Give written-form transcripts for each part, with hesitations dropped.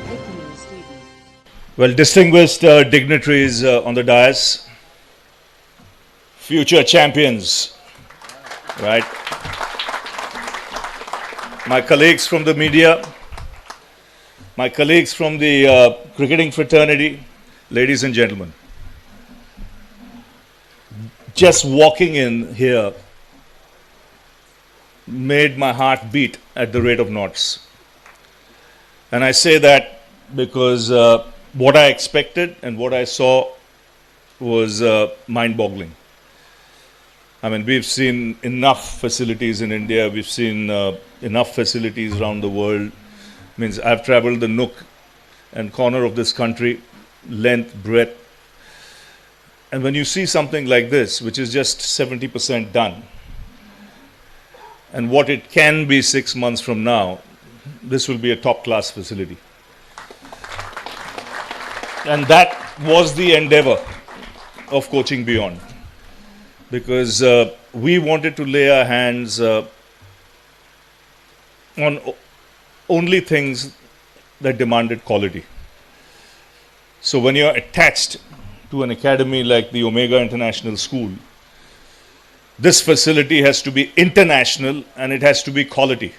Public News TV. Well, distinguished dignitaries on the dais, future champions, right? My colleagues from the media, my colleagues from the cricketing fraternity, ladies and gentlemen. Just walking in here made my heart beat at the rate of knots. And I say that because what I expected and what I saw was mind-boggling. I mean, we've seen enough facilities in India, we've seen enough facilities around the world. Means I've traveled the nook and corner of this country, length, breadth. And when you see something like this, which is just 70% done, and what it can be 6 months from now, this will be a top-class facility. And that was the endeavor of Coaching Beyond, because we wanted to lay our hands on only things that demanded quality. So when you're attached to an academy like the Omega International School, this facility has to be international and it has to be quality.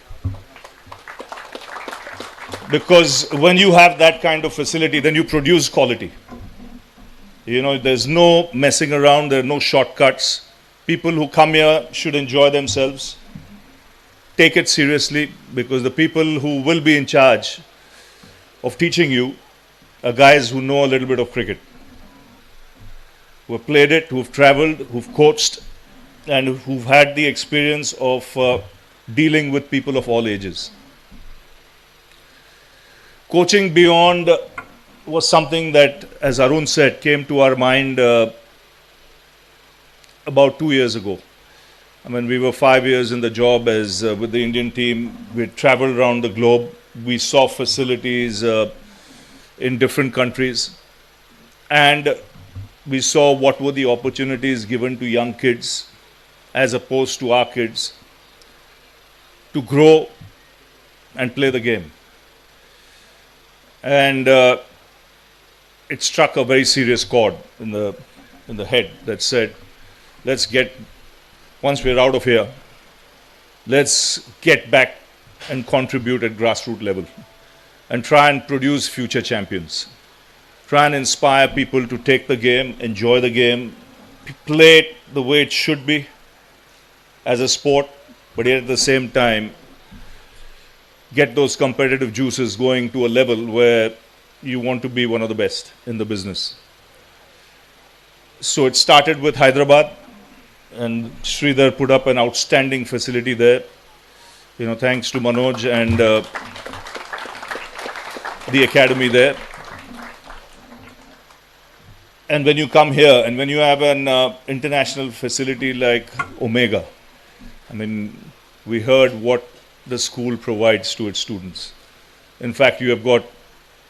Because when you have that kind of facility, then you produce quality. You know, there's no messing around, there are no shortcuts. People who come here should enjoy themselves. Take it seriously, because the people who will be in charge of teaching you are guys who know a little bit of cricket, who have played it, who have traveled, who've coached, and who've had the experience of dealing with people of all ages. Coaching Beyond was something that, as Arun said, came to our mind about 2 years ago. I mean, we were 5 years in the job as with the Indian team. We traveled around the globe. We saw facilities in different countries. And we saw what were the opportunities given to young kids as opposed to our kids to grow and play the game. And it struck a very serious chord in the head that said, let's get, once we're out of here, let's get back and contribute at grassroots level and try and produce future champions. Try and inspire people to take the game, enjoy the game, play it the way it should be as a sport, but yet at the same time, get those competitive juices going to a level where you want to be one of the best in the business. So it started with Hyderabad, and Sridhar put up an outstanding facility there. You know, thanks to Manoj and the academy there. And when you come here, and when you have an international facility like Omega, I mean, we heard what the school provides to its students. In fact, you have got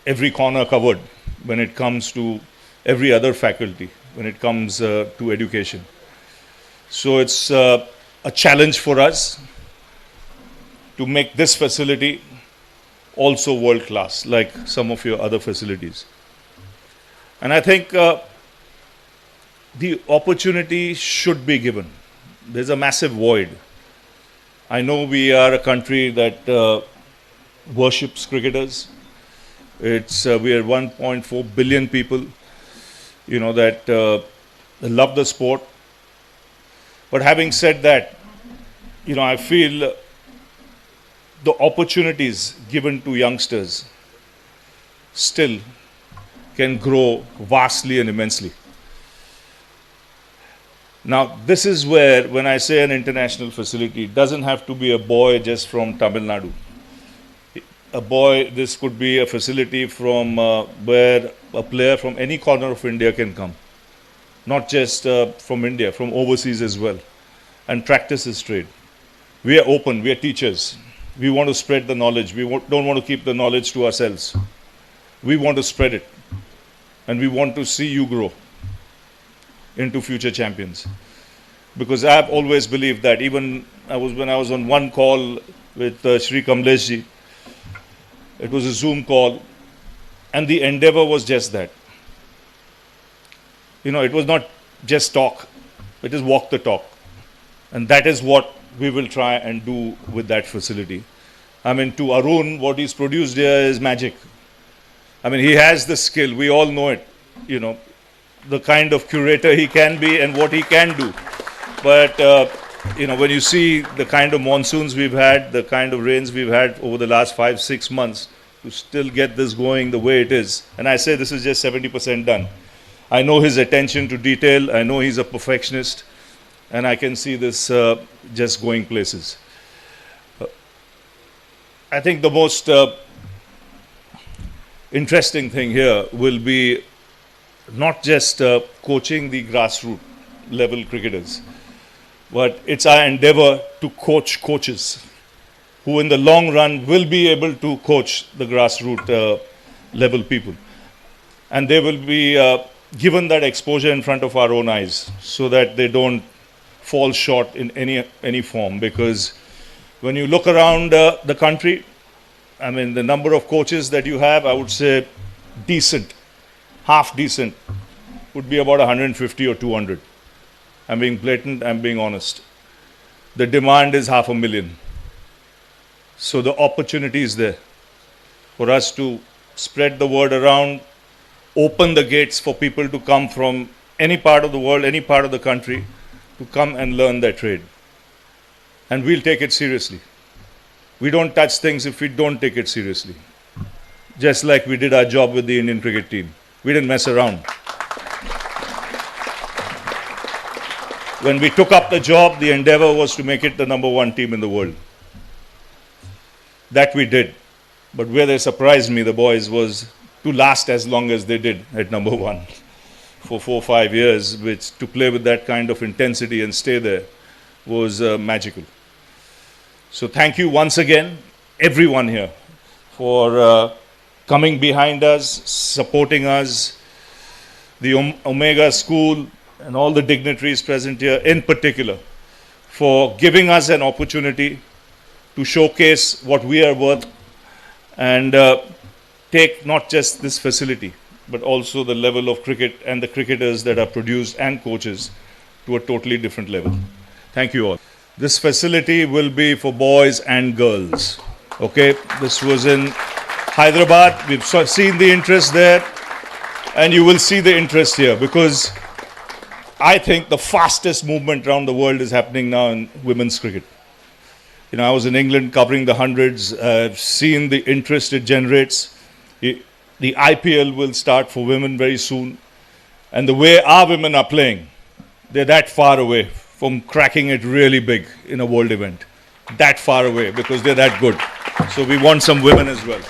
every corner covered when it comes to every other faculty, when it comes to education. So it's a challenge for us to make this facility also world-class, like some of your other facilities. And I think the opportunity should be given. There's a massive void. I know we are a country that worships cricketers. We are 1.4 billion people, you know, that love the sport. But having said that, you know, I feel the opportunities given to youngsters still can grow vastly and immensely. Now, this is where, when I say an international facility, it doesn't have to be a boy just from Tamilnadu. A boy, this could be a facility from where a player from any corner of India can come. Not just from India, from overseas as well, and practice his trade. We are open, we are teachers. We want to spread the knowledge. We don't want to keep the knowledge to ourselves. We want to spread it. And we want to see you grow into future champions. Because I've always believed that, even when I was on one call with Shri Kamlesh ji, it was a Zoom call, And the endeavor was just that. It was not just talk, it is walk the talk. And that is what we will try and do with that facility. I mean, to Arun, what he's produced here is magic. I mean, he has the skill. We all know it, the kind of curator he can be and what he can do. But, when you see the kind of monsoons we've had, the kind of rains we've had over the last 5-6 months, to still get this going the way it is. And I say this is just 70% done. I know his attention to detail. I know he's a perfectionist. And I can see this just going places. I think the most interesting thing here will be not just coaching the grassroots level cricketers, but it's our endeavor to coach coaches who in the long run will be able to coach the grassroots level people. And they will be given that exposure in front of our own eyes so that they don't fall short in any form. Because when you look around the country, I mean, the number of coaches that you have, I would say decent, half decent, would be about 150 or 200. I'm being blatant, I'm being honest. The demand is 500,000. So the opportunity is there for us to spread the word around, open the gates for people to come from any part of the world, any part of the country, to come and learn their trade. And we'll take it seriously. We don't touch things if we don't take it seriously. Just like we did our job with the Indian cricket team. We didn't mess around. When we took up the job, the endeavor was to make it the #1 team in the world. That we did. But where they surprised me, the boys, was to last as long as they did at #1 for 4 or 5 years, which to play with that kind of intensity and stay there was magical. So thank you once again, everyone here, for coming behind us, supporting us, the Omega School and all the dignitaries present here in particular, for giving us an opportunity to showcase what we are worth and take not just this facility, but also the level of cricket and the cricketers that are produced and coaches to a totally different level. Thank you all. This facility will be for boys and girls. Okay, this was in Hyderabad. We've seen the interest there, and you will see the interest here, because I think the fastest movement around the world is happening now in women's cricket. I was in England covering the hundreds. I've seen the interest it generates. The IPL will start for women very soon. And the way our women are playing, they're that far away from cracking it really big in a world event. That far away, because they're that good. So we want some women as well.